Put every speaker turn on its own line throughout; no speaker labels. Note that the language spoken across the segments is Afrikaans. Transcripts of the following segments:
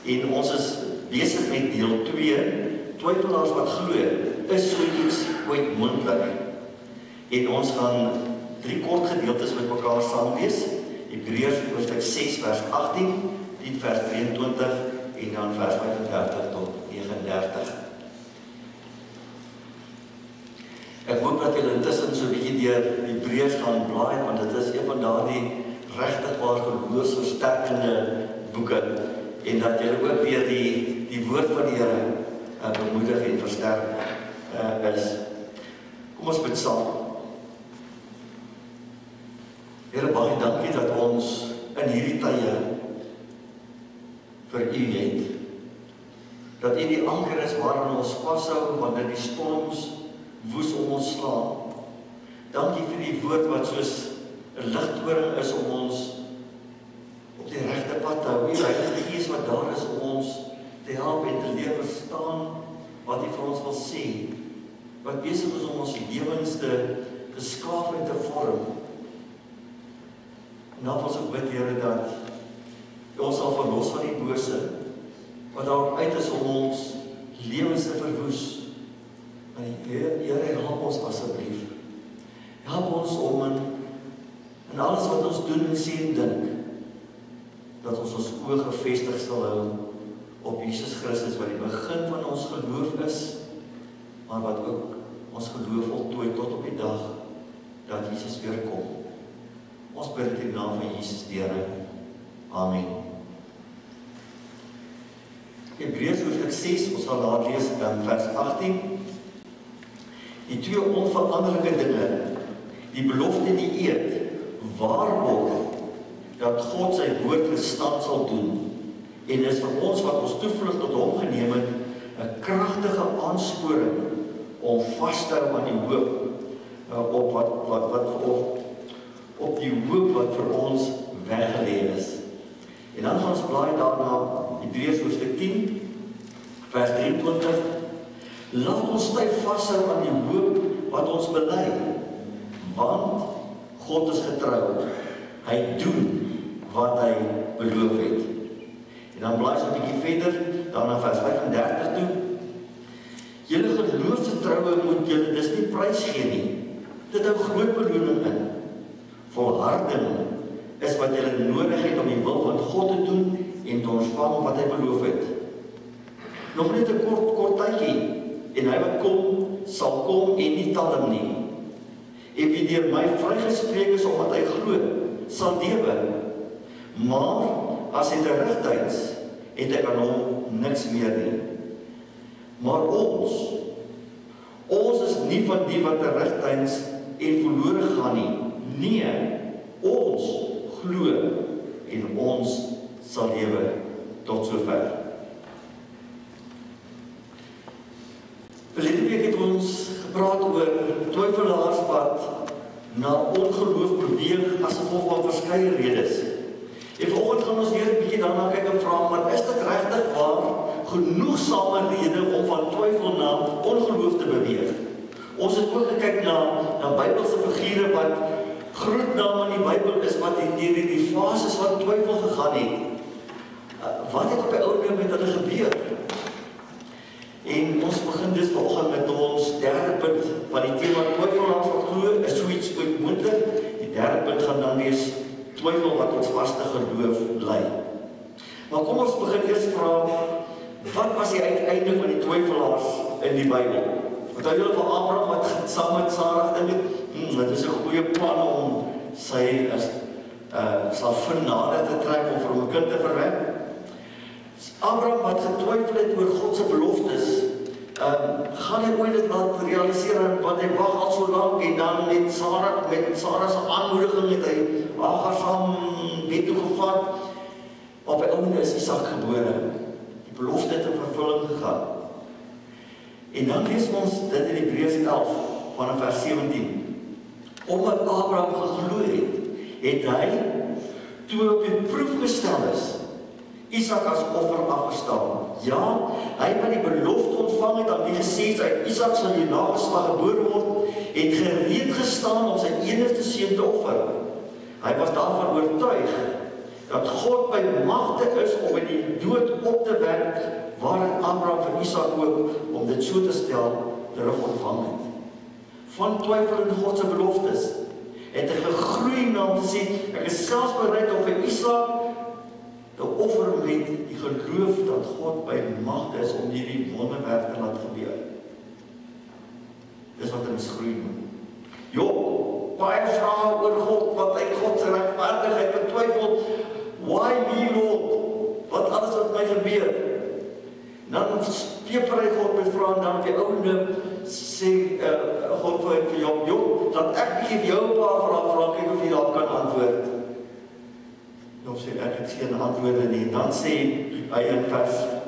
En ons is besig met deel 2, twyfelaars wat glo, is so iets ooit moontlik. En ons gaan 3 kort gedeeltes met mekaar saam lees. Hebreërs hoofstuk 6 vers 18, 10 vers 23 en dan vers 35 tot 39. Ek hoop dat julle intussen so 'n bietjie deur Hebreërs gaan blaai, want dit is een van daardie regtig waar geloofsversterkende boeke, en dat julle ook weer die woord van die Here bemoedig en versterk is. Kom ons bid saam. Here, baie dankie dat ons in hierdie tye vir U het. Dat U die anker is waaraan ons vashou wanneer die storms woes om ons slaan. Dankie vir die woord wat soos 'n ligtoring is om ons op die regte pad te hou. U Heilige Gees wat daar is om ons te help en te leer verstaan wat U vir ons wil sê. Wat besig is om ons lewens te skaaf en te vorm. En dan ons ook bid, Here, dat U ons sal verlos van die bose wat daar uit is om ons lewens te verwoes. En Here, help ons asseblief. Help ons om in alles wat ons doen en sê en dink, dat ons oë gefestig sal hou op Jesus Christus, wat die begin van ons geloof is, maar wat ook ons geloof voltooi tot op die dag dat Jesus weer kom. Ons bid in die naam van Jesus die Here. Amen. Hebreërs hoofstuk 6, ons gaan daar lees in vers 18. Die 2 onveranderlike dinge, die belofte en die eed, waarborg dat God sy woord gestand sal doen, en is vir ons wat ons toevlug tot hom geneem het, 'n kragtige aansporing om vas te hou aan die hoop, op die hoop wat vir ons weggelê is. En dan gaan ons blaai daarna Hebreërs hoofstuk 10 vers 23. Laat ons styf vashou aan die hoop wat ons bely, want God is getrou. Hy doen wat hy beloof het. En dan blaai ons 'n bietjie verder, daarna vers 35 toe. Julle geloofstroue moet julle dis nie prys gee nie. Dit hou groot beloning in. Volharding is wat julle nodig het om die wil van God te doen en te ontvang wat hy beloof het. Nog net 'n kort tydjie, en hy wat kom, sal kom en nie talm nie. En wie deur my vrygespreek is omdat hy glo, sal lewe. Maar as hy terugtyds, het hy aan hom niks meer nie. Maar ons is nie van die wat terugtyds en verlore gaan nie. Nee, ons glo en ons sal lewe tot sover. Verlede week het ons gepraat oor twyfelaars wat na ongeloof beweeg as gevolg van verskeie redes. En vanoggend gaan ons weer 'n bietjie daarna kyk en vra, maar is dit regtig waar genoegsame rede om van twyfel na ongeloof te beweeg? Ons het ook gekyk na Bybelse figure wat groot name in die Bybel is wat deur die fases van twyfel gegaan het. Wat het op die ou end met hulle gebeur? En ons begin dus vanoggend met ons derde punt van die tema twyfelaars wat glo, is so iets ooit moontlik. Die derde punt gaan dan wees twyfel wat ons vaste geloof lei. Maar kom ons begin eers vra, wat was die uiteinde van die twyfelaars in die Bybel? Onthou julle van Abraham wat saam met Sarah dink het, dit is 'n goeie plan om sy slavin nader te trek om vir hom 'n kind te verwek. Abraham wat getwyfel het oor God se beloftes, gaan hy ooit dit laat realiseer, want hy wag al so lank, en dan met Sarah se aanmoediging het hy Hagar saam bed toe gevat. Op die einde is Isak gebore. Die belofte het in vervulling gegaan. En dan lees ons dit in Hebreërs 11 vanaf vers 17. Omdat Abraham geglo het hy, toe op die proef gestel is, Isak as offer afgestaan. Ja, hy wat die belofte ontvang het, aan wie gesê uit Isak sal die nageslag gebore word, het gereed gestaan om sy enigste seun te offer. Hy was daarvan oortuig dat God by magte is om in die dood op te wek, waarin Abraham vir Isak ook, om dit so te stel, terug ontvang het. Van twyfel in God se beloftes, het hy gegroei na om te sê, ek is selfs bereid om vir Isak te offer met die geloof dat God by magte is om hierdie wonderwerk te laat gebeur. Dis wat ons groei moet. Baie vrae oor God, wat hy God se regverdigheid betwyfel. Why me, Lord? Wat alles wat my gebeur? Dan peper hy God met vrae, en dan op die ouende sê God vir Job, dat ek bietjie jou 'n paar vrae vra, kyk of jy daarop kan antwoord. Job sê, ek het geen antwoorde nie. Dan sê hy in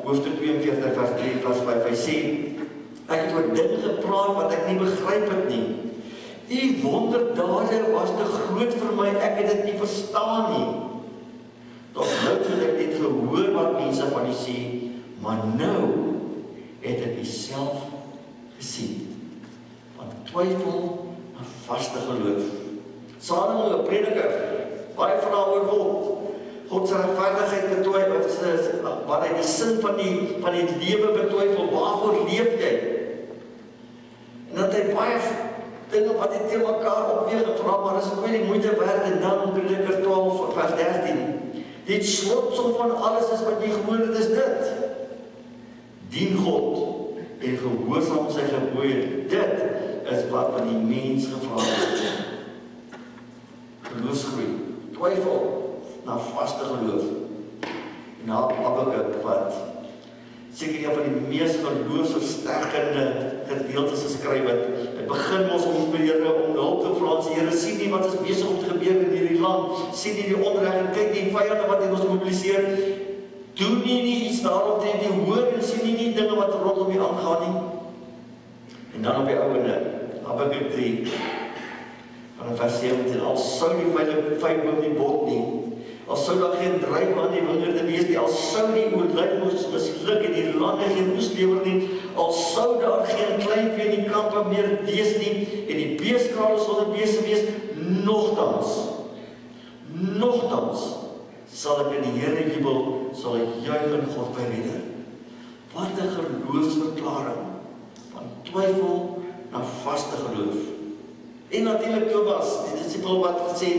hoofstuk 42, vers 3, vers 5, hy sê, ek het oor dinge gepraat wat ek nie begryp het nie. Die wonderdade was te groot vir my, ek het dit nie verstaan nie. Tot nou het ek net gehoor wat mense van die sê, maar nou het ek self gesien. Van twyfel na vaste geloof. Salomo, 'n prediker, baie vrae oor God se regverdigheid betwyfel, wat hy die sin van die lewe betwyfel, waarvoor leef jy? En dat hy baie dinge wat hy teen mekaar opweeg en vra, maar is ook nie moeite werd, en dan Prediker 12 vers 13. Die slotsom van alles is wat jy gehoor het, is dit. Dien God en gehoorsaam sy gebooie. Dit is wat van die mens gevra het. Geloofsgroei, twyfel na vaste geloof. En na Habakuk wat seker een van die mees geloofsversterkende gedeeltes geskryf het. Het begin ons om die Here om hulp te vra. Die Here sien nie wat is besig om te gebeur in hierdie land, sien nie die onreg en kyk die vyande wat ons mobiliseer. Doen nie iets daarop teen die hoor en sien nie dinge wat rondom jou aangaan nie. En dan op die ouene, Habakuk 3 van vers 17, al sou die vyeboom nie bot nie, al sou daar geen druiwe aan die wingerde wees nie, al sou die olyfboom misluk en die lande geen oes lewer nie, al sou daar geen kleinvee in die kampe meer wees nie, en die beeskrale sal die beeste wees, nogtans sal ek in die Here jubel, sal ek juig in God my redder. Wat 'n geloofsverklaring van twyfel na vaste geloof. En natuurlik Thomas, die disipel wat gesê,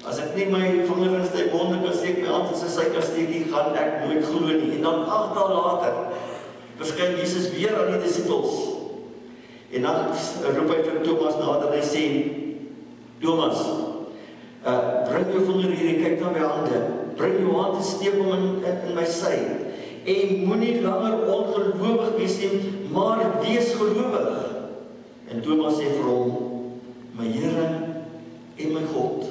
as ek nie my vinger in sy wonde kan steek, my hand in sy suikersteekie, gaan ek nooit glo nie. En dan 8 dae later verskyn Jesus weer aan die disipels. En dan roep hy vir Thomas nader en hy sê, Thomas, bring jou vinger hier en kyk na my hande. Bring jou hand en steek hom in my sy. En moenie langer ongelowig wees nie, maar wees gelowig. En Thomas sê vir hom, my Here en my God.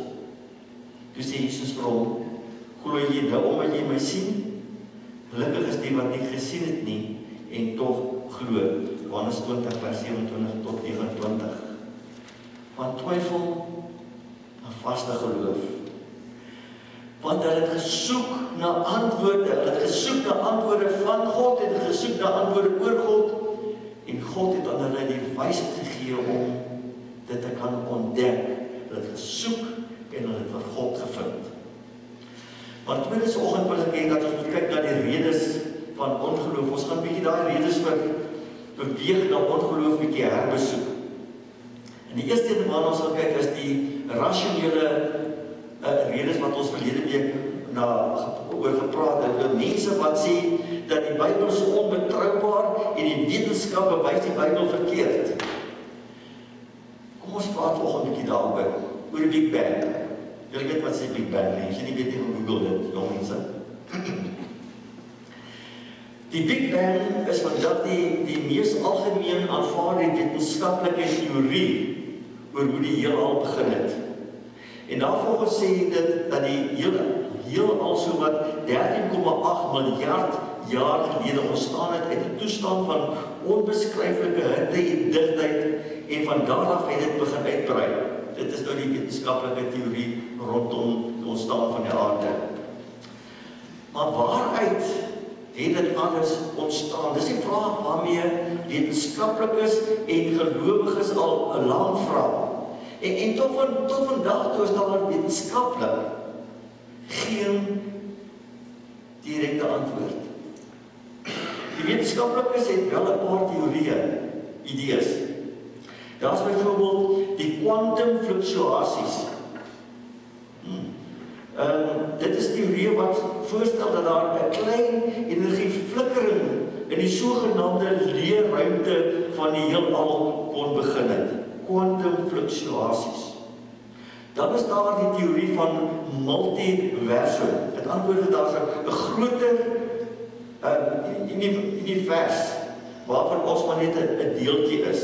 Toe sê Jesus vir hom, glo jy nou omdat jy my sien? Gelukkig is die wat nie gesien het nie, en tog glo. Johannes 20 vers 27 tot 29. Van twyfel na vaste geloof. Want hulle het gesoek na antwoorde, van God, het gesoek na antwoorde oor God, en God het aan hulle die wysheid gegee om dit te kan ontdek. Hulle het gesoek en hulle het vir God gevind. Maar tweede oggend wil ek hê dat ons moet kyk na die redes van ongeloof. Ons gaan bietjie daai redes vir beweeg na ongeloof bietjie herbesoek. En die eerste een waarna ons gaan kyk is die rasionele redes wat ons verlede week oor gepraat het. Mense wat sê dat die Bybel is onbetroubaar en die wetenskap bewys die Bybel verkeerd. Kom ons praat vanoggend 'n bietjie daaroor, oor die Big Bang. Julle weet wat sê Big Bang, as jy nie weet nie, gaan Google dit, jong mense. Die Big Bang is vandag die mees algemeen aanvaarde wetenskaplike teorie oor hoe die heelal begin het. En daarvoor sê dit dat die heelal so wat 13,8 miljard jaar gelede ontstaan het uit 'n toestand van onbeskryflike hitte en digtheid, en van daar af het dit begin uitbrei. Dit is nou die wetenskaplike teorie rondom die ontstaan van die aarde. Maar waaruit het dit alles ontstaan? Dis die vraag waarmee wetenskaplikes en gelowiges al 'n lang vra. En tot vandag toe is daar wetenskaplik geen direkte antwoord. Die wetenskaplikes het wel 'n paar teorieë, idees. Daar is byvoorbeeld die kwantumfluktuasies. Dit is teorieë wat voorstel dat daar 'n klein energieflikkering in die sogenaamde leë ruimte van die heelal kon begin het. Kwantumfluktuasies. Dan is daar die teorie van multiversum. Dit antwoord daar's 'n groter univers waarvan ons maar net 'n deeltjie is.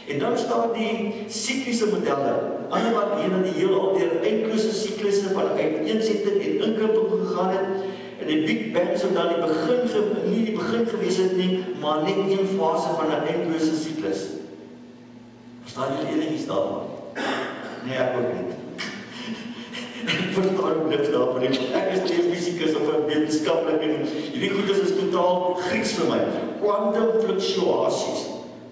En dan staan die sikliese modelle. Ander wat dat die heelal deur eindelose siklusse van uiteensetting en inkrimping gegaan het. En die Big Bang sou dan nie die begin gewees het nie, maar net een fase van 'n eindelose siklus. Verstaan julle enigiets daarvan? Nee, ek ook niet. Ek verstaan ook niks daarvan. Ek is nie 'n fisikus of 'n wetenskaplike. Hierdie goedes is totaal Grieks vir my. Kwantumfluktuasies,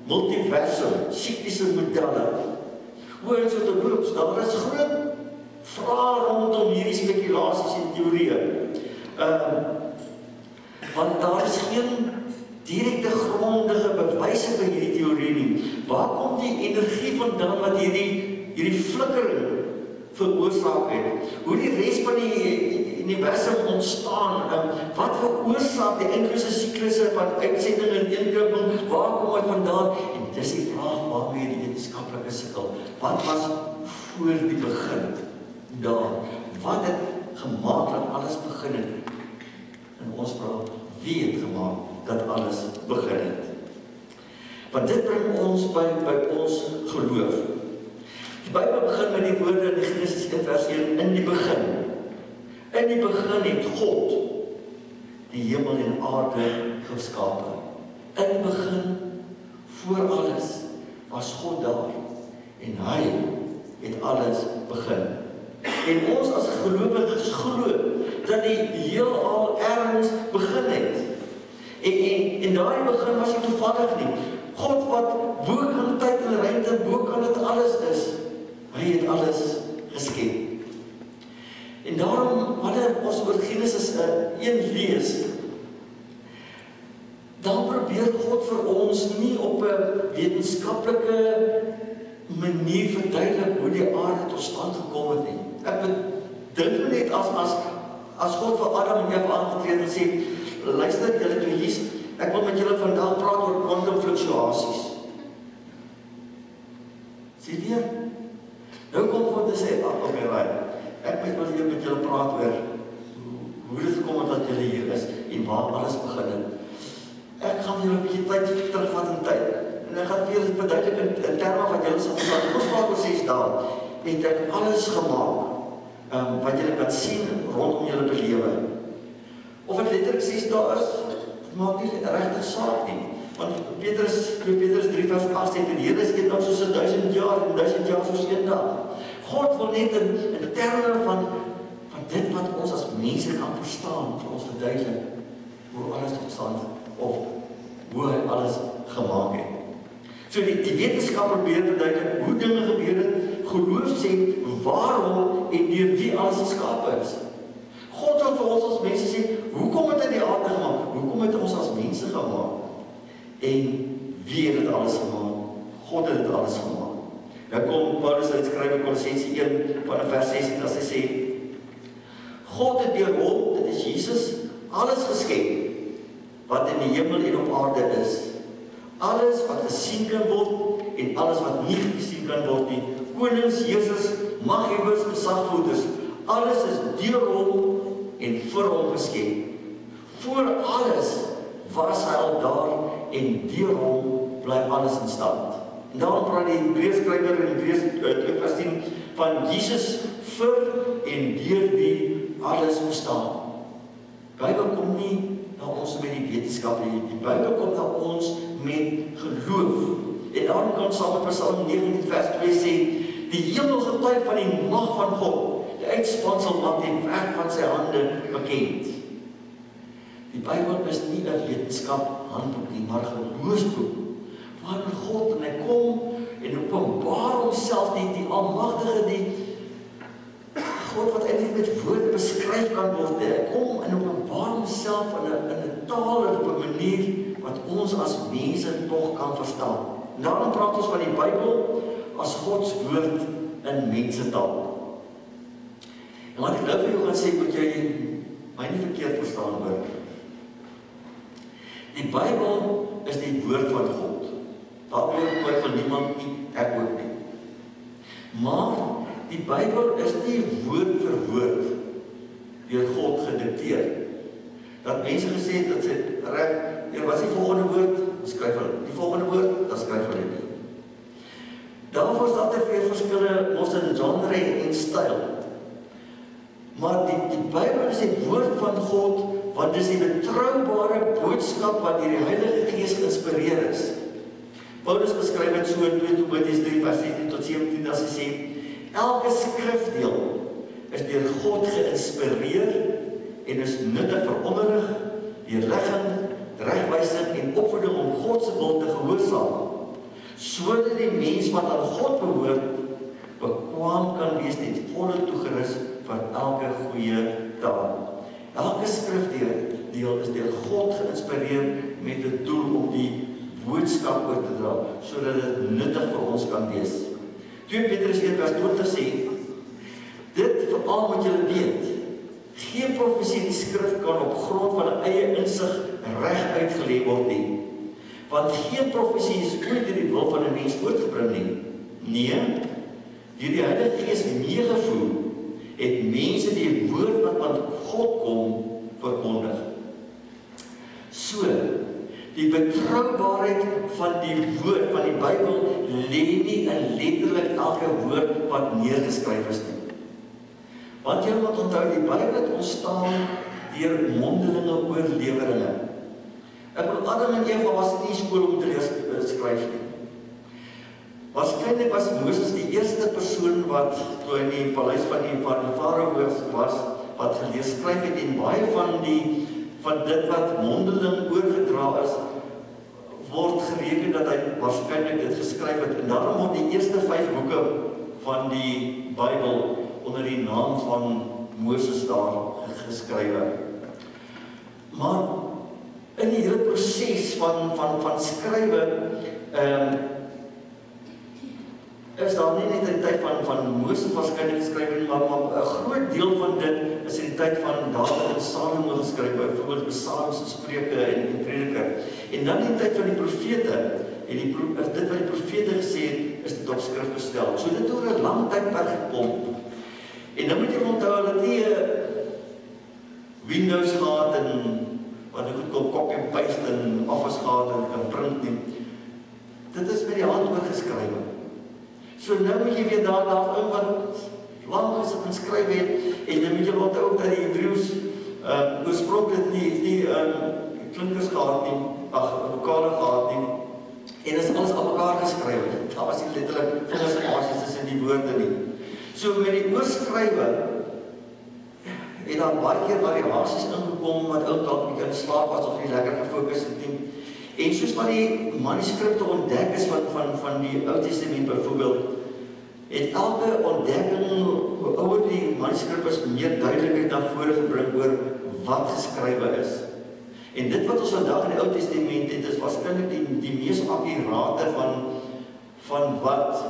multiversum, sikliese modelle. Hoe is dit beroeps? Daar is groot vrae rondom hierdie spekulasies en teorieë. Want daar is geen direkte grondige bewyse vir hierdie teorie nie. Waar kom die energie vandaan wat hierdie flikkering veroorsaak het? Hoe die res van die universum ontstaan? Wat veroorsaak die eindelose siklusse van uitsending en inkrimping? Waar kom dit vandaan? En dis die vraag waarmee die wetenskaplikes sukkel. Wat was voor die begin daar? Wat het gemaak dat alles begin het? En ons vra, wie het gemaak dat alles begin het? Want dit bring ons by ons geloof. Die Bybel begin met die woorde in Genesis 1 vers 1, in die begin. In die begin het God die hemel en aarde geskape. In die begin, voor alles, was God daar. En hy het alles begin. En ons as gelowiges glo dat die heelal ergens begin het. En daai begin was nie toevallig nie. God wat bo kan tyd en ruimte, bo kan dit alles is. Hy het alles geskep. En daarom, wanneer ons oor Genesis 1 lees, dan probeer God vir ons nie op 'n wetenskaplike manier verduidelik hoe die aarde tot stand gekom het nie. Ek dink net as God vir Adam en Eva aangetree en sê, luister julle tweeetjies, ek wil met julle vandag praat oor kwantumfluktuasies. Sien jy? Nou kom God en sê, okay, ek wil hier met julle praat oor hoe dit gekom het dat julle hier is en waar alles begin het. Ek gaan julle 'n bietjie tyd terugvat in tyd. En ek gaan vir julle verduidelik in terme van julle sal verstaan. Ons praat oor 6 dae. Het ek alles gemaak wat julle kan sien rondom julle belewe. Of dit letterlik 6 dae is, maak nie regtig saak nie. Want Petrus 3 vers 8 sê, die Here is eendag soos 1000 jaar, en 1000 jaar soos een dag. God wil net in terme van dit wat ons as mense kan verstaan, vir ons verduidelik hoe alles tot stand of hoe hy alles gemaak het. So die wetenskap probeer verduidelik hoe dinge gebeur het, geloof sê waarom en deur wie alles geskape is. God wil vir ons as mense sê, hoekom het hy die aarde gemaak? Hoekom het ons as mense gemaak? En wie het dit alles gemaak? God het dit alles gemaak. Nou kom Paulus uitskryf in Kolossense 1 vanaf vers 16 as hy sê, God het deur hom, dit is Jesus, alles geskep wat in die hemel en op aarde is. Alles wat gesien kan word en alles wat nie gesien kan word nie. Konings, heersers, maghebbers, gesagvoerders, alles is deur hom en vir hom geskep. Voor alles was hy al daar en deur hom bly alles in stand. En daarom praat die Hebreërskrywer in Hebreërs 2 vers 10 van Jesus vir en deur wie alles bestaan. Die Bybel kom nie na ons met die wetenskap nie. Die Bybel kom na ons met geloof. En daarom kan saam met Psalm 19 vers 2 sê, die hemel getuig van die mag van God, die uitspansel maak die werk van sy hande bekend. Die Bybel is nie 'n wetenskap handboek nie, maar 'n geloofsboek. Waarin God en hy kom en openbaar homself die almagtige, die God wat eintlik met woorde beskryf kan word. Hy kom en openbaar homself in 'n taal en op 'n manier wat ons as mense tog kan verstaan. Daarom praat ons van die Bybel as Gods woord in mensetaal. En wat ek nou vir jou gaan sê, moet jy my nie verkeerd verstaan hoor. Die Bybel is die woord van God. Daaroor twyfel niemand nie, ek ook nie. Maar die Bybel is nie woord vir woord deur God gedikteer. Dat mense gesê het dat sy reg, was die volgende woord, skryf hulle. Die volgende woord, dan skryf hulle nie. Daarvoor is daar te veel verskille ons in genre en styl. Maar die Bybel is die woord van God, want dit is die betroubare boodskap wat deur die Heilige Gees geïnspireer is. Paulus beskryf dit so in 2 Timoteus 3 vers 16 tot 17 as hy sê, elke skrifdeel is deur God geïnspireer en is nuttig vir onderrig, weerlegging, regwysing en opvoeding om God se wil te gehoorsaam, sodat die mens wat aan God behoort, bekwaam kan wees ten volle toegerus vir elke goeie daad. Elke skrifdeel is deur God geïnspireer met 'n doel om die boodskap oor te dra, sodat dit nuttig vir ons kan wees. 2 Petrus 1 vers 20 sê, dit veral moet julle weet, geen profesie in die skrif kan op grond van 'n eie insig reg uitgelê word nie. Want geen profesie is ooit deur die wil van 'n mens voortgebring nie. Nee, deur die Heilige Gees meegevoer, het mense die woord wat van God kom verkondig. So, die betroubaarheid van die woord van die Bybel lê nie in letterlik elke woord wat neergeskryf is nie. Want jy moet onthou, die Bybel het ontstaan deur mondelinge oorleweringe. Ek bedoel, Adam en Eva was nie skool om te leer skryf nie. Waarskynlik was Moses die eerste persoon wat toe in die paleis van die Farao was, wat geleer skryf het, en baie van dit wat mondeling oorgedra is, word gereken dat hy waarskynlik dit geskryf het. En daarom word die eerste 5 boeke van die Bybel onder die naam van Moses daar geskrywe. Maar in die hele proses van skrywe is daar nie net in die tyd van Moses waarskynlik geskryf nie, maar 'n groot deel van dit is in die tyd van Dawid en Salomo geskryf, byvoorbeeld Psalms, Spreuke en Prediker. En dan in die tyd van die profete, en dit wat die profete gesê het, is dit op skrif gestel. So dit oor 'n lang tydperk gekom. En dan moet jy onthou, hulle het nie Windows gehad en wat ek goed kon copy en paste en Office gehad en print nie. Dit is met die hand oorgeskrywe. So nou moet jy weer daar in wat lang gesit en skryf het, en dan moet jy onthou dat die Hebreëus oorspronklik nie klinkers gehad nie, vokale gehad nie, en is alles aan mekaar geskryf. Daar was nie letterlik vingerspasies tussen die woorde nie. So met die oorskrywe het daar baie keer variasies ingekom wat ou dalk bietjie in slaap was of nie lekker gefokus het nie. En soos wat die manuskripte ontdek is van die Ou Testament byvoorbeeld, het elke ontdekking, hoe ouer die manuskrip is, meer duidelikheid na vore gebring oor wat geskrywe is. En dit wat ons vandag in die Ou Testament het, is waarskynlik die mees akkurate van wat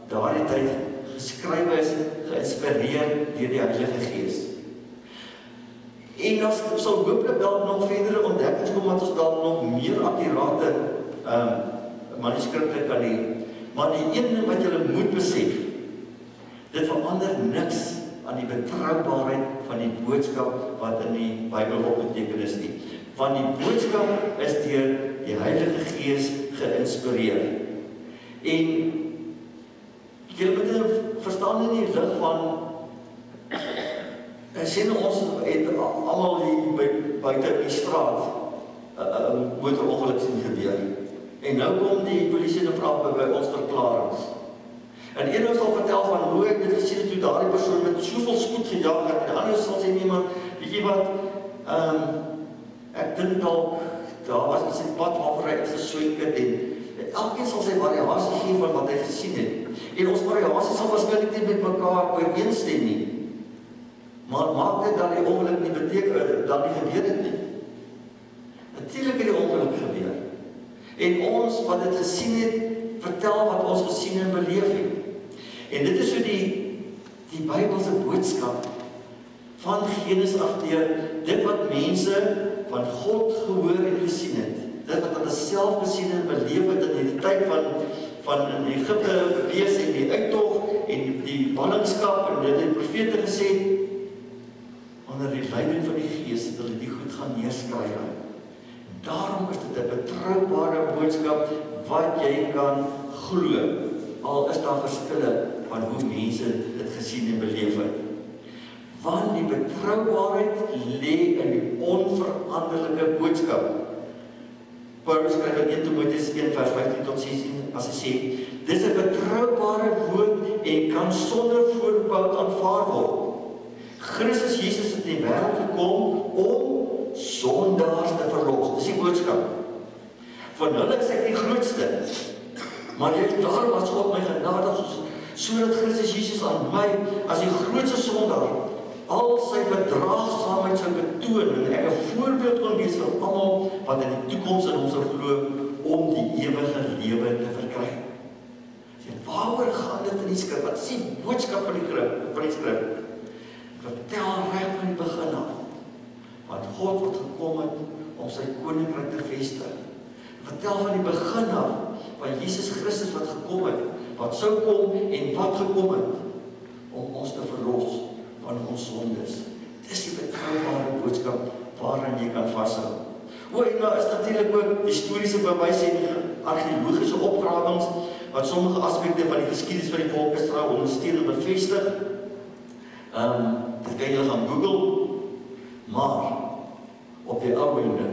daardie tyd geskrywe is, geïnspireer deur die Heilige Gees. En ons sal hopelik dalk nog verdere ontdekkings kom, wat ons dalk nog meer akkurate manuskripte kan hê. Maar die een ding wat julle moet besef, dit verander niks aan die betroubaarheid van die boodskap wat in die Bybel opgeteken is nie. Want die boodskap is deur die Heilige Gees geïnspireer. En julle moet verstaan in die lig van sien ons het almal hier buite in die straat motorongeluk sien gebeur. En nou kom die polisie en vra by ons verklaringe. En een sal vertel van hoe ek dit gesien het toe daardie persoon met soveel spoed gejaag het, en die ander sal sê niemand, weet jy wat, ek dink dalk daar was iets in die pad waarvoor hy uitgeswenk het, en elkeen sal sy variasie gee van wat hy gesien het. En ons variasie sal waarskynlik nie met mekaar ooreenstem nie. Maar maak dit dan die ongeluk nie beteken, dan nie gebeur het nie. Natuurlijk het die ongeluk gebeur. En ons wat dit gesien het, vertel wat ons gesien en beleef het. En dit is so die Bybelse boodskap van Genesis af deur dit wat mense van God gehoor en gesien het. Dit wat hulle self gesien en beleef het in die tyd van in Egipte wees en die uittog en die ballingskap en dit het profete gesê onder die leiding van die Gees het hulle die goed gaan neerskryf. En daarom is dit 'n betroubare boodskap wat jy kan glo. Al is daar verskille van hoe mense dit gesien en beleef het. Want die betroubaarheid lê in die onveranderlike boodskap. Paulus skryf in 1 Timoteus 1 vers 15 tot 16 as hy sê, dis 'n betroubare woord en kan sonder voorbehoud aanvaar word. Christus Jesus het in die wêreld gekom om sondaars te verlos. Dis die boodskap. Van hulle is ek die grootste. Maar jy daarom as God my genadig sodat Christus Jesus aan my as die grootste sondaar al sy verdraagsaamheid sou betoon en ek 'n voorbeeld kon wees vir almal wat in die toekoms in ons glo om die ewige lewe te verkry. Sê, waaroor gaan dit in die skrif? Wat is die boodskap van die skrif? Vertel reg van die begin af. Want God wat gekom het om sy koninkryk te vestig. Vertel van die begin af van Jesus Christus wat gekom het, wat sou kom en wat gekom het om ons te verlos van ons sondes. Dis die betroubare boodskap waaraan jy kan vashou. En daar is natuurlik ook historiese bewyse en argeologiese opgrawings wat sommige aspekte van die geskiedenis van die volk Israel ondersteun en bevestig. Dit kan jy gaan Google, maar op die ou einde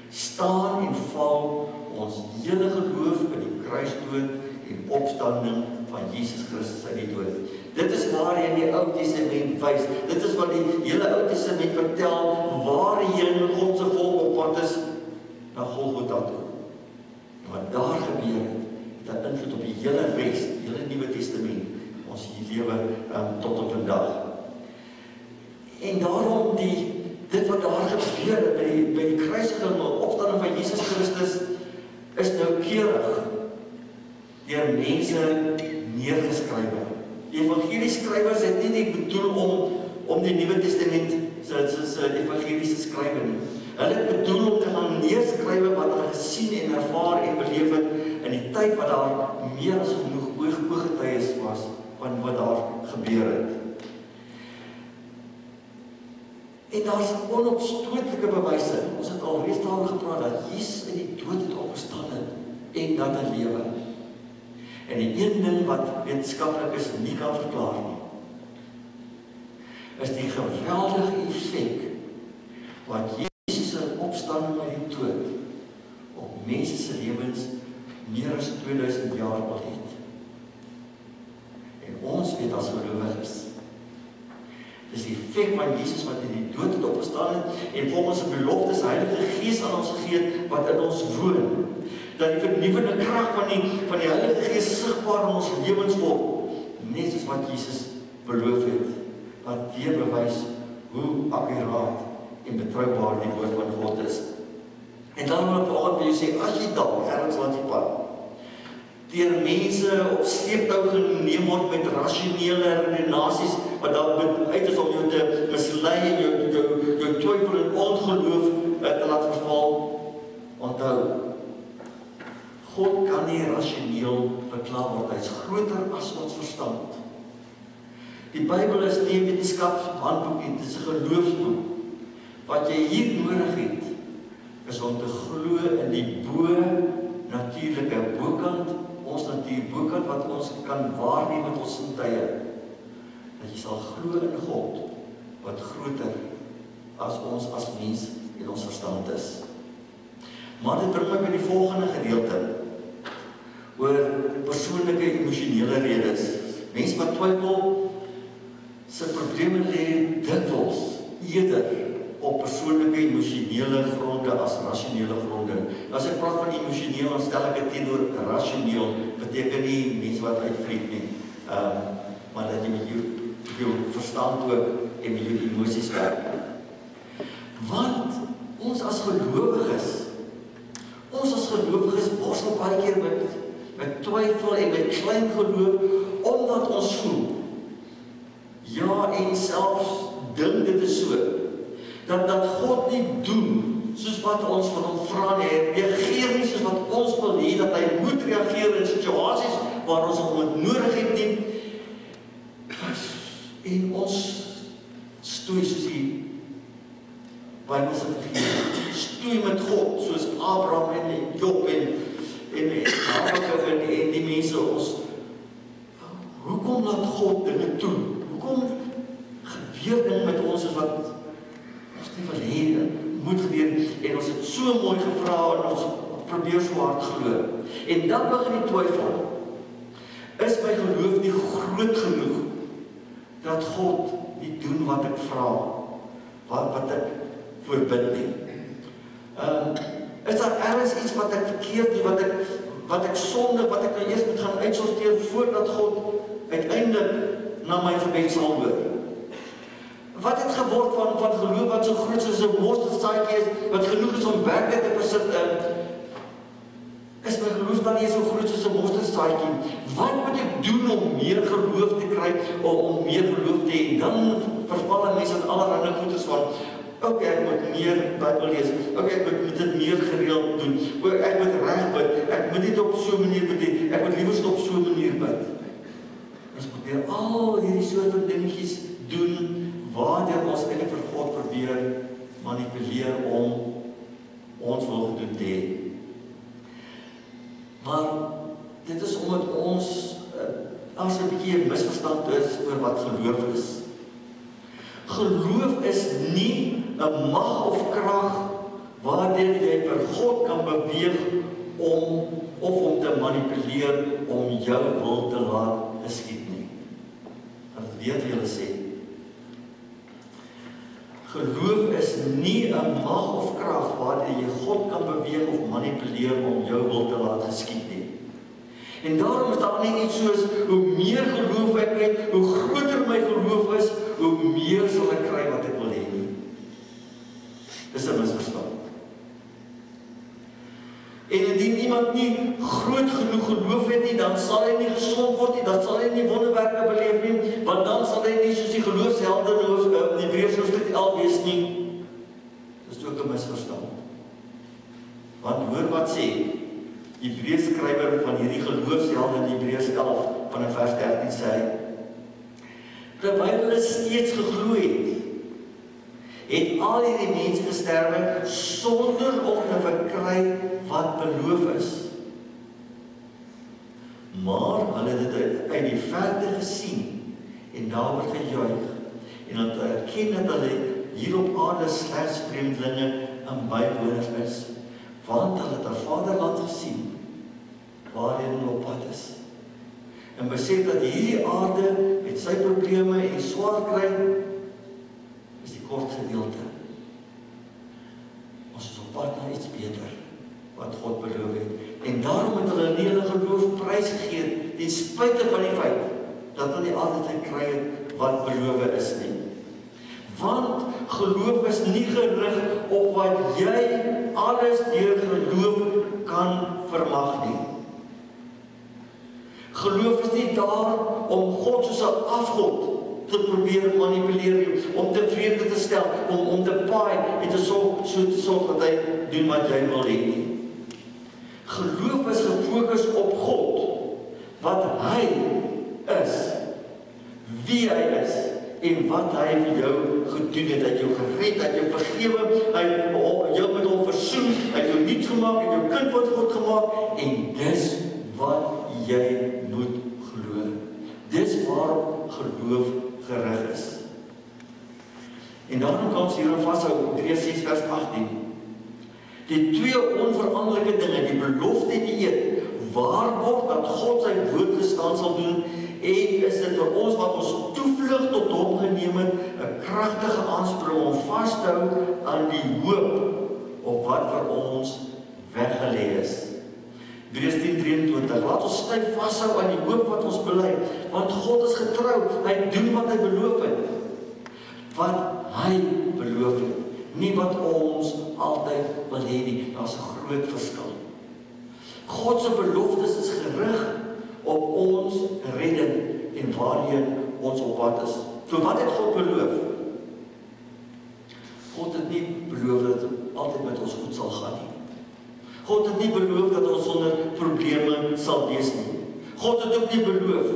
staan en val ons hele geloof in die kruisdood en opstanding van Jesus Christus uit die dood. Dit is waarheen die Ou Testament wys. Dit is wat die hele Ou Testament vertel waarheen God se volk op pad is na Golgotha toe. Wat daar gebeur het 'n invloed op die hele res, die hele Nuwe Testament, ons lewe tot op vandag. En daarom dit wat daar gebeur het by die kruisiging en opstanding van Jesus Christus is noukeurig deur mense neergeskryf. Die evangelieskrywers het nie bedoel om die Nuwe Testament se evangeliese skrywe nie. Hulle het bedoel om te gaan neerskrywe wat hulle gesien en ervaar en beleef het in die tyd wat daar meer as genoeg ooggetuies was van wat daar gebeur het. En daar is onopstootlike bewyse. Ons het al reeds daaroor gepraat dat Jesus in die dood het opgestaan en dat hy lewe. En die een ding wat wetenskaplik is nie kan verklaar nie, is die geweldige effek wat Jesus se opstanding uit die dood op mense se lewens meer as 2000 jaar al het. En ons weet as gelowiges, dis die effek van Jesus wat in die dood het opgestaan het en volgens die beloftes Heilige Gees aan ons gegee het wat in ons woon. Dat die vernuwende krag van die Heilige Gees sigbaar in ons lewens word, net soos wat Jesus beloof het, wat weer bewys hoe akkuraat en betroubaar die woord van God is. En dan wil ek vanoggend vir jou sê, as jy dalk ergens langs die pad deur mense op sleeptou geneem word met rasionele redenasies wat dan uit is om jou te mislei en jou twyfel en ongeloof te laat verval, onthou, God kan nie rasioneel verklaar word, hy is groter as ons verstand. Die Bybel is nie 'n wetenskapshandboek nie, dit is 'n geloofsboek. Wat jy hier nodig het, is om te glo in die bo-natuurlike bokant, ons natuur bokant wat ons kan waarneem met ons sintuie. Dat jy sal glo in God, wat groter as ons as mens en ons verstand is. Maar dit bring my by die volgende gedeelte oor persoonlike emosionele redes. Mense wat twyfel, se probleme lê dikwels eerder op persoonlike emosionele gronde as rasionele gronde. As ek praat van emosioneel, dan stel ek dit teenoor rasioneel, beteken nie mense wat uitvlieg nie, maar dat jy met jou verstand ook en met jou emosies werk. Want ons as gelowiges worstel baie keer met twyfel en met klein geloof, omdat ons voel, ja, en selfs dink dit is so, dat God nie doen soos wat ons van hom vra nie, hy reageer nie soos wat ons wil hê, dat hy moet reageer in situasies waar ons hom nodig het nie, en ons stoei soos die Bybelse figuur, stoei met God, soos Abraham en Job en Habakuk en die mense ons. Hoekom laat God dinge toe? Hoekom gebeur dinge met ons as wat ons nie wil hê, moet gebeur, en ons het so mooi gevra en ons probeer so hard glo. En dan begin die twyfel. Is my geloof nie groot genoeg dat God nie doen wat ek vra, wat ek voorbid nie? Is daar ergens iets wat ek verkeerd nie, wat ek sonde, wat ek nou eers moet gaan uitsorteer voordat God uiteindelik na my gebed sal hoor? Wat het geword van geloof wat so groot soos 'n mosterdsaadjie is, wat genoeg is om werklik te versit? Is my geloof dan nie so groot soos 'n mosterdsaadjie? Wat moet ek doen om meer geloof te kry, om meer geloof te hê? Dan verval mense in allerlei goedes van, okay, ek moet meer Bybel lees, okay, ek moet dit meer gereeld doen, ek moet reg bid, ek moet dit op so 'n manier bid, ek moet liewer op so 'n manier bid. Ons probeer al hierdie soort van dingetjies doen, waardeur ons eintlik vir God probeer manipuleer om ons wil gedoen te hê. Maar dit is omdat ons as 'n bietjie 'n misverstand is oor wat geloof is. Geloof is nie 'n mag of krag waardeur jy vir God kan beweeg om te manipuleer om jou wil te laat geskied nie. Dat weet jy hulle sê. Geloof is nie 'n mag of krag waardeur jy God kan beweeg of manipuleer om jou wil te laat geskied nie. En daarom is daar nie iets soos, hoe meer geloof ek het, hoe groter my geloof is, hoe meer sal ek kry wat ek wil hê nie. Dis 'n misverstand. En indien iemand nie groot genoeg geloof het nie, dan sal hy nie gesond word nie, dan sal hy nie wonderwerke beleef nie, want dan sal hy nie soos die geloofshelde in Hebreërs hoofstuk 11 wees nie. Dis ook 'n misverstand. Want hoor wat sê die Hebreërs skrywer van hierdie geloofshelde in Hebreërs 11 vanaf vers 13 sê, terwyl hulle steeds geglo het al hierdie mense gesterwe sonder om te verkry wat beloof is. Maar hulle het dit uit die verte gesien en daaroor gejuig en het erken dat hulle hier op aarde slegs vreemdelinge en bywoners is, want hulle het 'n vaderland gesien waarin hulle op pad is. En besef dat hierdie aarde met sy probleme en swaar kry is die kort gedeelte. Ons is op pad na iets beter wat God beloof het. En daarom het hulle nie hulle geloof prys gegee ten spyte van die feit dat hulle nie altyd gekry het wat beloof is nie. Want geloof is nie gerig op wat jy alles deur geloof kan vermag nie. Geloof is nie daar om God soos 'n afgod te probeer manipuleer, om tevrede te stel, om te paai en te sorg dat hy doen wat jy wil hê nie. Geloof is gefokus op God, wat hy is, wie hy is, en wat hy vir jou gedoen het, hy jou gered, hy jou vergewe, hy jou met hom versoen, hy jou nuut gemaak, hy jou kind wat God gemaak, en dis wat jy moet glo. Dis waarop geloof gerig is. En daarom kan ons hierop vashou, 3:6 vers 18. Die twee onveranderlike dinge, die belofte en die eed, waarborg dat God sy woord gestaan sal doen, en is dit vir ons wat ons toevlug tot hom geneem het, 'n kragtige aansporing om vas te hou aan die hoop op wat vir ons weggelê is. Hebreërs 10:23, laat ons styf vashou aan die hoop wat ons bely, want God is getrou, hy doen wat hy beloof het. Wat hy beloof het, nie wat ons altyd wil hê nie, daar's 'n groot verskil. God se beloftes is gerig op ons redding en waarheen ons op pad is. So wat het God beloof? God het nie beloof dat het altyd met ons goed sal gaan nie. God het nie beloof dat ons sonder probleme sal wees nie. God het ook nie beloof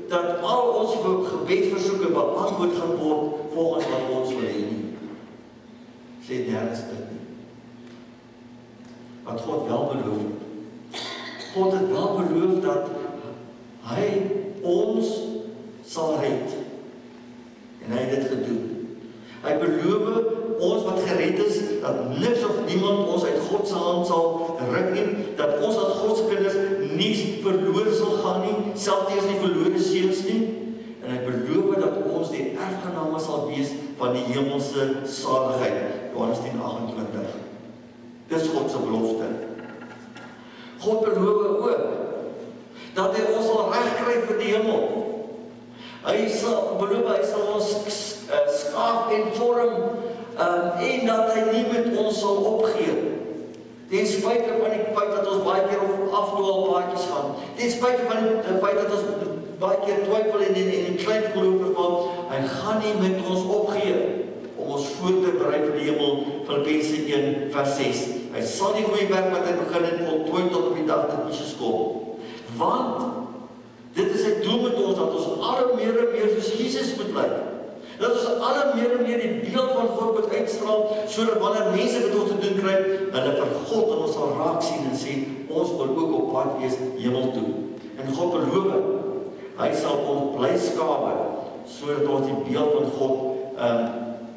dat al ons gebedsversoeke beantwoord gaan word volgens wat ons wil hê nie. Sê nergens dit nie. Wat God wel beloof het. God het wel beloof dat hy ons sal red. En hy het dit gedoen. Hy beloof ons wat gered is, dat niks of niemand ons uit God se hand sal ruk nie, dat ons as God se kinders nie verlore sal gaan nie, selfs nie as die verlore seuns nie. En hy beloof dat ons die erfgename sal wees van die hemelse saligheid. Johannes 10:28. Dis God se belofte. God beloof ook dat hy ons sal regkry vir die hemel. Hy sal beloof, hy sal ons skaaf en vorm en dat hy nie met ons sal opgee. Ten spyte van die feit dat ons baie keer op afdwaalpaadjies gaan. Ten spyte van die feit dat ons baie keer twyfel en klein geloof verval, hy gaan nie met ons opgee om ons voor te berei vir die hemel. Filippense 1:6. Hy sal die goeie werk wat hy begin het voltooi tot op die dag dat Jesus kom. Want dit is sy doel met ons, dat ons alle meer en meer soos Jesus moet lyk. Dat ons alle meer en meer die beeld van God moet uitstraal, sodat wanneer mense met ons te doen kry, hulle vir God en ons sal raak sien en sê, ons wil ook op pad wees hemel toe. En God beloof, hy sal ons bly skawe, sodat ons die beeld van God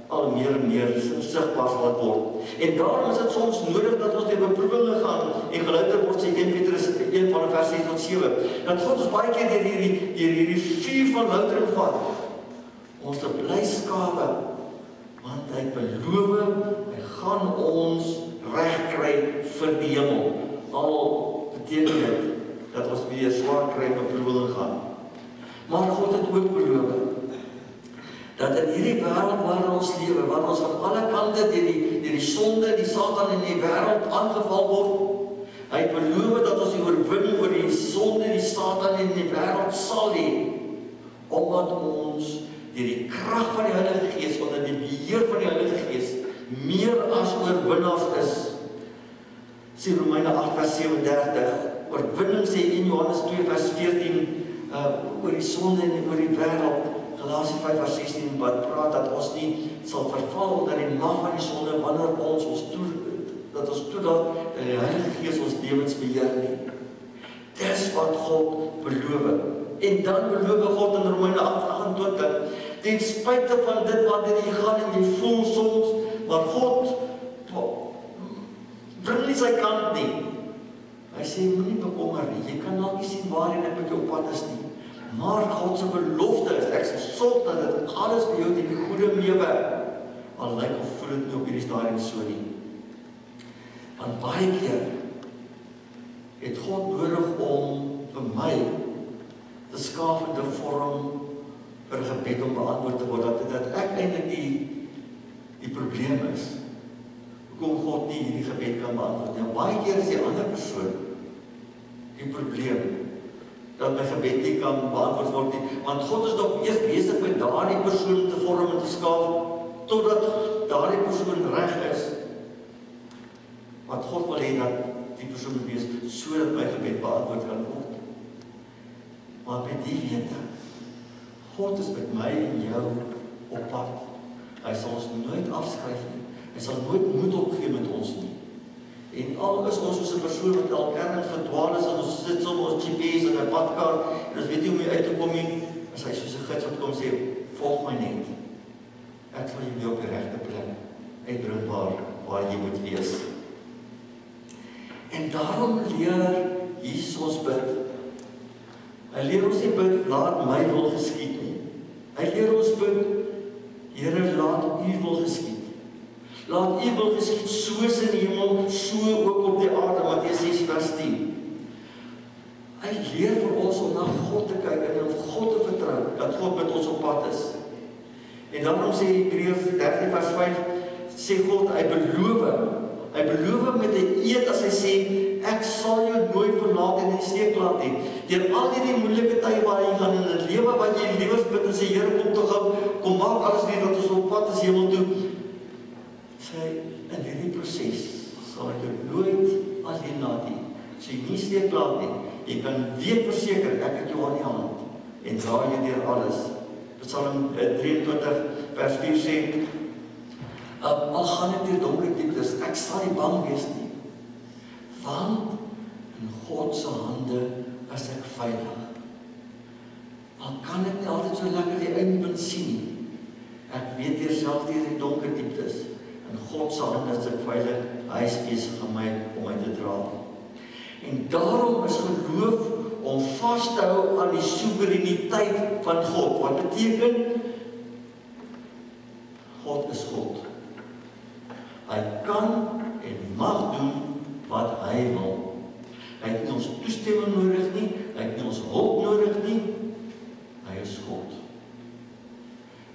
al meer en meer sigbaar sal word. En daarom is dit soms nodig dat ons deur beproewinge gaan en gelouter word, sê 1 Petrus 1:6-7, dat God ons baie keer deur hierdie vuur van loutering vat, ons te bly skawe, want hy beloof, hy gaan ons reg kry vir die hemel. Al beteken dit dat ons weer swaar kry met beproewinge gaan. Maar God het ook beloof dat in hierdie wêreld waarin ons lewe, waar ons van alle kante deur die sonde, die Satan in die wêreld aangeval word, hy beloof dat ons die oorwinning oor die sonde, die Satan in die wêreld sal hê, omdat ons deur die krag van die Heilige Gees, onder die beheer van die Heilige Gees, meer as oorwinnaars is. Sê Romeine 8:37, oorwinning sê in Johannes 2:14, oor die sonde en oor die wêreld. Galasië 5:16 wat praat dat ons nie sal verval onder die mag van die sonde wanneer ons toelaat dat die Heilige Gees ons lewens beheer nie. Dis wat God beloof. En dan beloof God in Romeine 8:28, ten spyte van dit wat jy gaan en jy voel soms, maar God bring nie sy kant nie. Hy sê, moenie bekommer nie, jy kan nog nie sien waarheen ek met jou op pad is nie. Maar God se belofte is, ek sal sorg dat dit alles vir jou die goeie meewerk. Al lyk of voel dit nie op hierdie stadium so nie. Want baie keer het God nodig om vir my te skaaf en te vorm vir gebed om beantwoord te word, dat ek eintlik die probleem is. Hoekom God nie hierdie gebed kan beantwoord nie. Baie keer is die ander persoon die probleem dat my gebed nie kan beantwoord word nie, want God is nog eers besig met daardie persoon te vorm en te skaaf, totdat daardie persoon reg is. Want God wil hê dat die persoon moet wees, sodat my gebed beantwoord kan word. Maar met die wete, God is met my en jou op pad. Hy sal ons nooit afskryf nie. Hy sal nooit moed opgee met ons nie. En al is ons soos 'n persoon wat al ergens verdwaal is, en ons sit soms ons GPS in 'n padkaart, en ons weet nie hoe om uit te kom nie, as hy soos 'n gids wat kom sê, volg my net. Ek sal jou weer op die regte plek uitbring waar jy moet wees. En daarom leer Jesus ons bid. Hy leer ons nie bid, laat my wil geskied nie. Hy leer ons bid, Here, laat u wil geskied. Laat u wil geskied soos in die hemel, so ook op die aarde, Matteus 6:10. Hy leer vir ons om na God te kyk en op God te vertrou, dat God met ons op pad is. En daarom sê Hebreërs 13 vers 5, sê God, hy beloof met 'n eed as hy sê, ek sal jou nooit verlaat en in die steek laat nie. Deur al hierdie moeilike tye waar jy gaan in 'n lewe wat jy liewers bid en sê, Here, kom tog gou, kom maak alles weer dat ons op pad is hemel toe. Sê, in hierdie proses sal ek jou nooit alleen laat nie. As jy nie steek laat nie, jy kan weet verseker, ek het jou aan die hand en dra jy deur alles. Psalm 23 vers 4 sê, al gaan ek deur donker dieptes, ek sal nie bang wees nie, want in God se hande is ek veilig. Al kan ek nie altyd so lekker die eindpunt sien nie, ek weet hier self deur die donker dieptes, in God se hande is ek veilig, hy is besig om my te dra. En daarom is geloof om vas te hou aan die soewereiniteit van God. Wat beteken? God is God. Hy kan en mag doen wat hy wil. Hy het nie ons toestemming nodig nie, hy het nie ons hulp nodig nie, hy is God.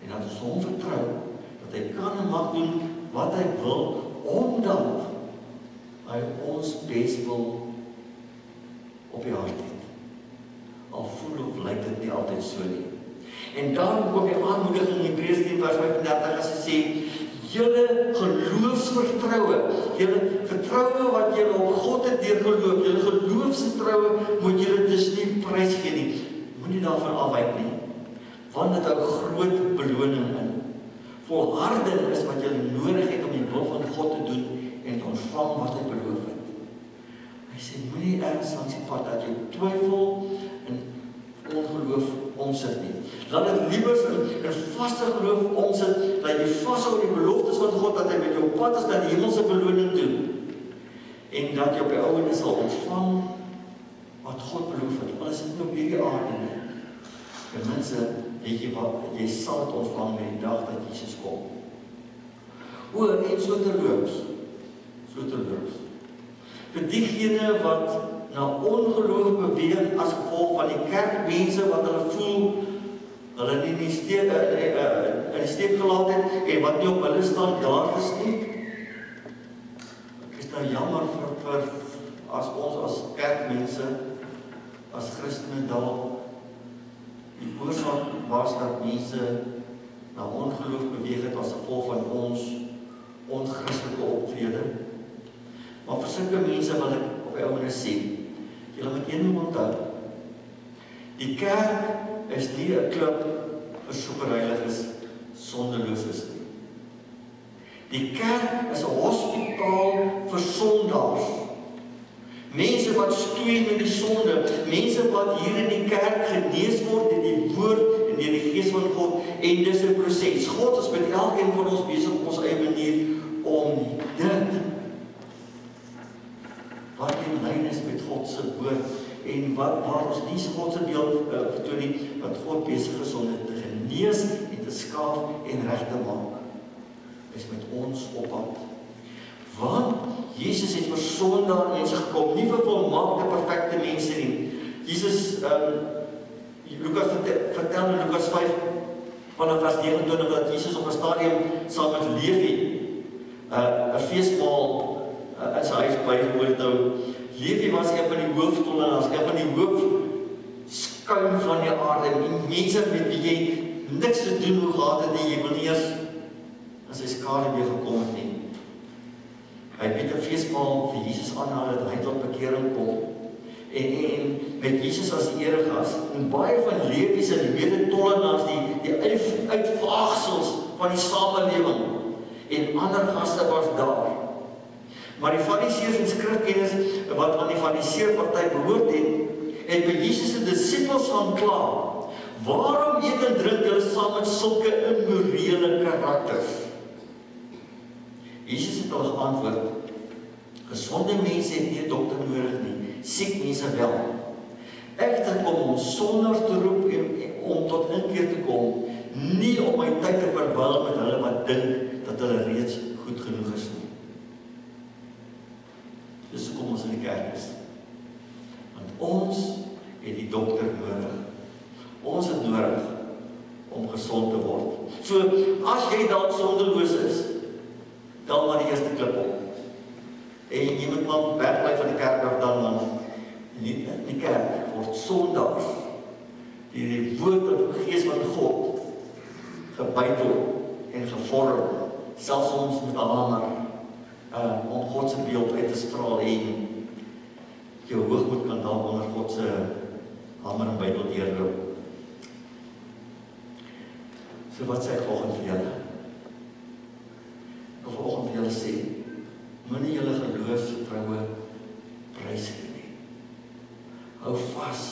En dat ons hom vertrou, dat hy kan en mag doen wat hy wil, omdat hy ons bes wil op die hart het. Al voel of lyk dit nie altyd so nie. En daarom kom die aanmoediging in Hebreërs 10 vers 35 as hy sê, julle geloofsvertroue, julle vertroue wat julle op God het deur geloof, julle geloofsvertroue moet julle dus nie prys gee nie. Moenie daarvan afwyk nie, want dit hou groot beloning in. Volharding is wat julle nodig het om die wil van God te doen en te ontvang wat hy beloof het. Hy sê, moenie ergens langs die pad dat jy twyfel en ongeloof omsit nie. Laat dit liewers in vaste geloof omsit, dat jy vashou die beloftes van God, dat hy met jou pad is na die hemelse beloning toe. En dat jy op die ouene sal ontvang wat God beloof het. Alles is nie op hierdie aarde nie. Ten minste, weet jy wat, jy sal het ontvang met die dag dat Jesus kom. En so terloops. Vir diegene wat na ongeloof beweeg as gevolg van die kerkmense wat hulle voel, hulle nie in die steek gelaat het en wat nie op hulle standaard is nie. Ek is nou jammer vir as ons as kerkmense, as Christene daar, die oorsaak was dat mense na ongeloof beweeg het as gevolg van ons onchristelike optrede. Maar vir sulke mense wil ek op die ouene sê, julle moet een ding onthou, die kerk is nie 'n klub vir superheiliges, sondeloses nie. Die kerk is 'n hospitaal vir sondaars. Mense wat stoei met die sonde, mense wat hier in die kerk genees word deur die woord en deur die gees van God, en dis 'n proses. God is met elkeen van ons besig op ons eie manier om dit wat in lyn is met God se woord en waar ons nie God se beeld vertoon nie, wat God besig is om dit te genees en te skaaf en reg te maak, is met ons op pad. Want Jesus het vir sondaar mense gekom, nie vir volmaakte perfekte mense nie. Jesus Lukas vertel in Lukas 5 vanaf vers 29 dat Jesus op 'n stadium saam met Levi 'n feesmaal in sy huis bygewoon nou. Levi was een van die hoofstollenaars, een van die hoofskuim van die aarde, die mense met wie jy niks te doen gehad het nie, jy wil nie eers in sy skade weer gekom het nie. Hy bied 'n feesmaal vir Jesus aan dat hy tot bekering kom. En met Jesus as die eregas, en baie van Levi's en die medetollenaars, die uitvaagsels van die samelewing, en ander gaste was daar. Maar die fariseërs en skrifkenners wat aan die fariseërparty behoort het by Jesus se disippels gaan kla. Waarom eet en drink julle saam met sulke immorele karakters? Jesus het hulle geantwoord, gesonde mense het nie 'n dokter nodig nie, siek mense wel. Ek het gekom om sondaars te roep en om tot inkeer te kom, nie om my tyd te verwil met hulle wat dink dat hulle reeds goed genoeg is nie. Dis hoekom ons in die kerk is. Want ons het die dokter nodig. Ons het nodig om gesond te word. So, as jy dan sondeloos is, dan maar die eerste klip op. En jy moet maar wegbly van die kerk af dan, want die kerk word sondags die woord en gees van God gebytel en gevorm, selfs ons met 'n hamer, om God se beeld uit te straal en jou hoogmoed kan dan onder God se hamer en bytel deurloop. So wat sê ek volgende vir julle? Ek wil volgende vir julle sê, moenie julle geloofsvertroue prys gee nie. Hou vas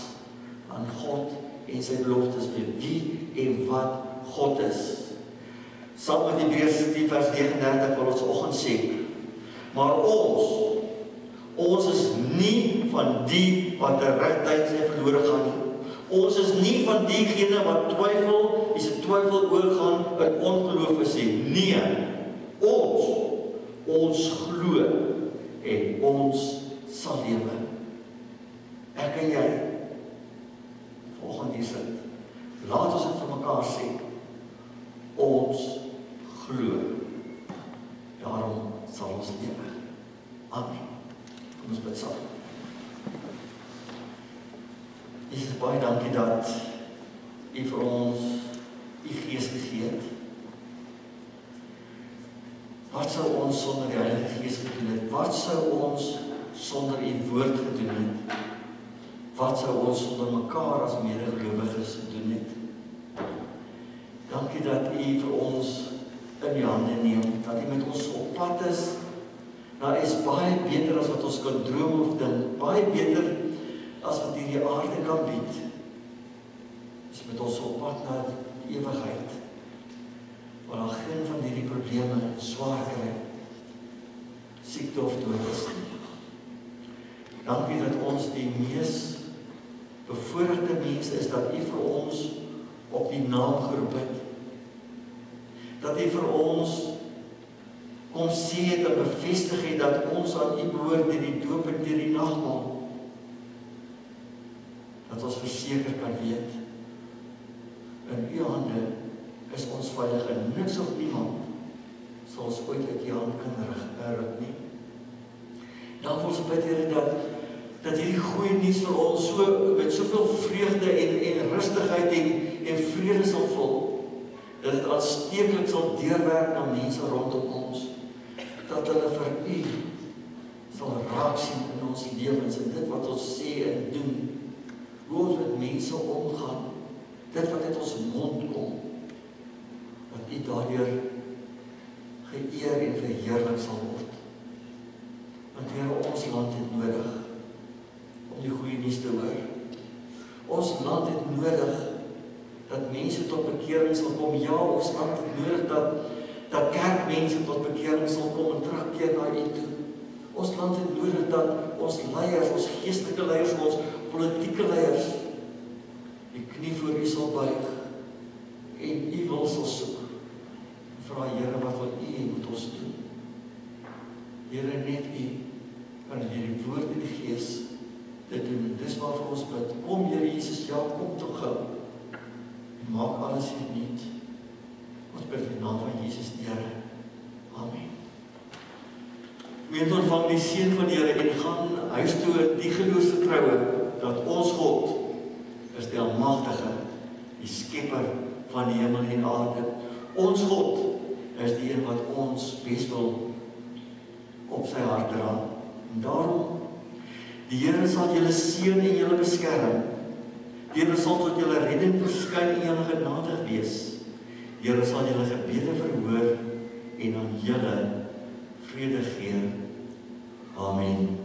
aan God en sy beloftes vir wie en wat God is. Saam met Hebreërs 10 vers 39 wil ons oggend sê, maar ons is nie van die wat regtyds en verlore gaan nie. Ons is nie van diegene wat twyfel, is 'n twyfel oorgaan in ongeloof gesê. Nee, ons glo en ons sal lewe. Ek en jy, volgende hier sit, laat ons dit vir mekaar sê, ons glo, daarom sal ons lewe. Amen. Kom ons bid saam. Jesus, baie dankie dat U vir ons U Gees gegee het. Wat sou ons sonder die Heilige Gees gedoen het? Wat sou ons sonder U woord gedoen het? Wat sou ons sonder mekaar as medegelowiges gedoen het? Dankie dat U vir ons in die hande neem, dat U met ons op pad is. Nou is baie beter as wat ons kan droom of dink, baie beter as wat hierdie aarde kan bied. Is met ons op pad na die ewigheid, waar daar geen van hierdie probleme, swaar kry, siekte of dood is nie. Dankie dat ons die mees bevoorregte mense is, dat U vir ons op die naam geroep het. Dat U vir ons kom sê het en bevestig het dat ons aan U behoort deur die doop en deur die nagmaal. Dat ons verseker kan weet, in U hande is ons veilig en niks of niemand sal ons ooit uit U hand kan ruk nie. Dan wil ons bid, Here, dat hierdie goeie nuus vir ons met soveel vreugde en rustigheid en vrede sal vul, dat dit aansteeklik sal deurwerk na mense rondom ons, dat hulle vir U sal raak sien in ons lewens en dit wat ons sê en doen, hoe ons met mense omgaan, dit wat uit ons mond kom, dat U daardeur geëer en verheerlik sal word. Want Here, ons land het nodig om die goeie nuus te hoor. Ons land het nodig dat mense tot bekering sal kom. Ja, ons land het nodig dat kerkmense tot bekering sal kom en terugkeer na U toe. Ons land het nodig dat ons leiers, ons geestelike leiers, ons politieke leiers die knie voor U sal buig en U wil sal soek. Vra, Here, wat wil U hê moet ons doen? Here, net U kan deur die woord en die Gees dit doen. Dis waarvoor ons bid. Kom, Here Jesus, ja, kom tog gou. Maak alles hier nuut. Ons bid in die naam van Jesus, die Here. Amen. Weet ontvang die seën van die Here en gaan huis toe die geloofsvertroue dat ons God is die Almagtige, die Skepper van die hemel en aarde. Ons God is die een wat ons bes wil op sy hart dra. En daarom, die Here sal julle seën en julle beskerm. Die Here sal tot julle redding verskyn en julle genadig wees. Die Here sal julle gebede verhoor en aan julle vrede gee. Amen.